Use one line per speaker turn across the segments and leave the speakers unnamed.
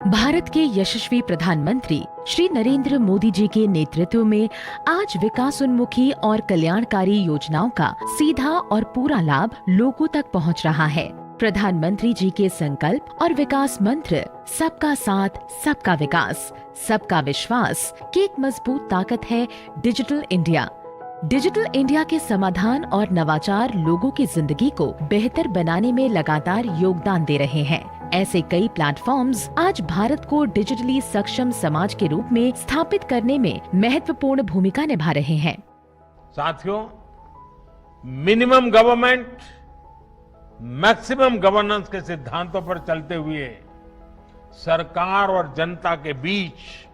भारत के यशस्वी प्रधानमंत्री श्री नरेंद्र मोदी जी के नेतृत्व में आज विकासोन्मुखी और कल्याणकारी योजनाओं का सीधा और पूरा लाभ लोगों तक पहुंच रहा है। प्रधानमंत्री जी के संकल्प और विकास मंत्र सबका साथ, सबका विकास, सबका विश्वास की एक मजबूत ताकत है डिजिटल इंडिया। डिजिटल इंडिया के समाधान और नवाचार लोगों की जिंदगी को बेहतर बनाने में लगातार योगदान दे रहे हैं। ऐसे कई प्लेटफॉर्म्स आज भारत को डिजिटली सक्षम समाज के रूप में स्थापित करने में महत्वपूर्ण भूमिका निभा रहे हैं।
साथियों, मिनिमम गवर्नमेंट मैक्सिमम गवर्नेंस के सिद्धांतों पर चलते हुए सरकार और जनता के बीच,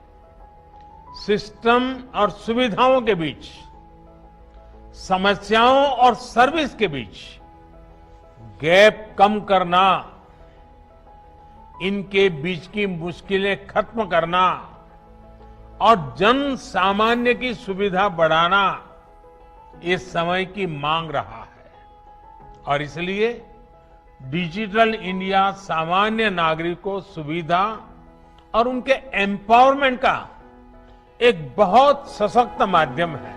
सिस्टम और सुविधाओं के बीच, समस्याओं और सर्विस के बीच गैप कम करना, इनके बीच की मुश्किलें खत्म करना और जन सामान्य की सुविधा बढ़ाना इस समय की मांग रहा है। और इसलिए डिजिटल इंडिया सामान्य नागरिक को सुविधा और उनके एम्पावरमेंट का एक बहुत सशक्त माध्यम है।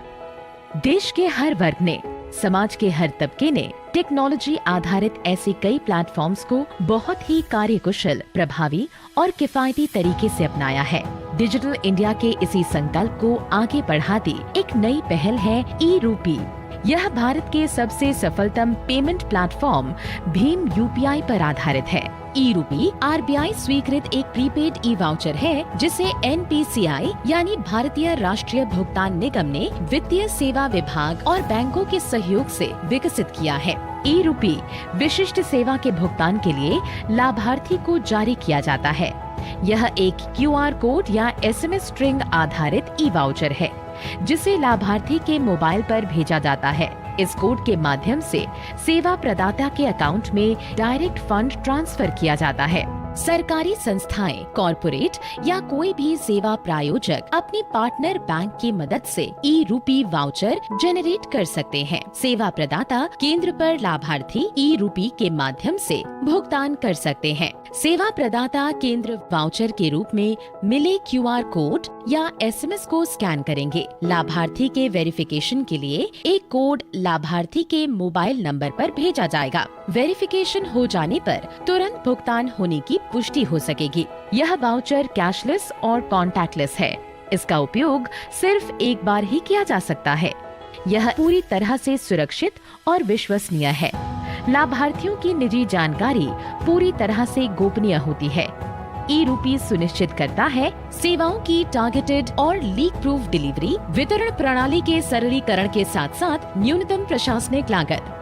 देश के हर वर्ग ने, समाज के हर तबके ने टेक्नोलॉजी आधारित ऐसे कई प्लेटफॉर्म्स को बहुत ही कार्यकुशल, प्रभावी और किफायती तरीके से अपनाया है। डिजिटल इंडिया के इसी संकल्प को आगे बढ़ाती एक नई पहल है ई-रूपी। यह भारत के सबसे सफलतम पेमेंट प्लेटफॉर्म भीम यूपीआई पर आधारित है। ई-रूपी आरबीआई स्वीकृत एक प्रीपेड ई वाउचर है, जिसे एनपीसीआई यानी भारतीय राष्ट्रीय भुगतान निगम ने वित्तीय सेवा विभाग और बैंकों के सहयोग से विकसित किया है। ई-रूपी विशिष्ट सेवा के भुगतान के लिए लाभार्थी को जारी किया जाता है। यह एक क्यूआर कोड या एसएमएस स्ट्रिंग आधारित ई वाउचर है, जिसे लाभार्थी के मोबाइल पर भेजा जाता है। इस कोड के माध्यम से सेवा प्रदाता के अकाउंट में डायरेक्ट फंड ट्रांसफर किया जाता है। सरकारी संस्थाएं, कॉरपोरेट या कोई भी सेवा प्रायोजक अपनी पार्टनर बैंक की मदद से ई-रूपी वाउचर जनरेट कर सकते हैं। सेवा प्रदाता केंद्र पर लाभार्थी ई-रूपी के माध्यम से भुगतान कर सकते हैं। सेवा प्रदाता केंद्र वाउचर के रूप में मिले क्यूआर कोड या एसएमएस को स्कैन करेंगे। लाभार्थी के वेरिफिकेशन के लिए एक कोड लाभार्थी के मोबाइल नंबर पर भेजा जाएगा। वेरिफिकेशन हो जाने पर तुरंत भुगतान होने की पुष्टि हो सकेगी। यह वाउचर कैशलेस और कॉन्टैक्टलेस है। इसका उपयोग सिर्फ एक बार ही किया जा सकता है। यह पूरी तरह से सुरक्षित और विश्वसनीय है। लाभार्थियों की निजी जानकारी पूरी तरह से गोपनीय होती है। ई-रूपी सुनिश्चित करता है सेवाओं की टारगेटेड और लीक प्रूफ डिलीवरी, वितरण प्रणाली के सरलीकरण के साथ साथ न्यूनतम प्रशासनिक लागत।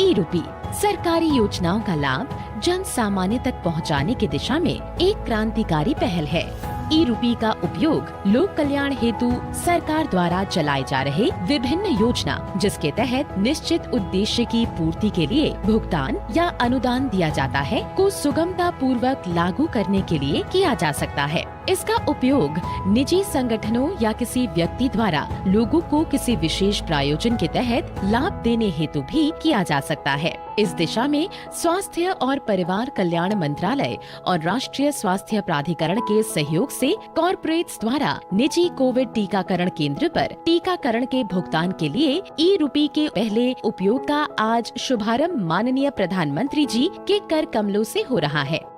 ई-रूपी सरकारी योजनाओं का लाभ जन सामान्य तक पहुंचाने की दिशा में एक क्रांतिकारी पहल है। ई-रूपी का उपयोग लोक कल्याण हेतु सरकार द्वारा चलाए जा रहे विभिन्न योजना, जिसके तहत निश्चित उद्देश्य की पूर्ति के लिए भुगतान या अनुदान दिया जाता है, को सुगमता पूर्वक लागू करने के लिए किया जा सकता है। इसका उपयोग निजी संगठनों या किसी व्यक्ति द्वारा लोगों को किसी विशेष प्रायोजन के तहत लाभ देने हेतु भी किया जा सकता है। इस दिशा में स्वास्थ्य और परिवार कल्याण मंत्रालय और राष्ट्रीय स्वास्थ्य प्राधिकरण के सहयोग से कॉर्पोरेट्स द्वारा निजी कोविड टीकाकरण केंद्र पर टीकाकरण के भुगतान के लिए ई-रूपी के पहले उपयोग का आज शुभारंभ माननीय प्रधानमंत्री जी के कर कमलों से हो रहा है।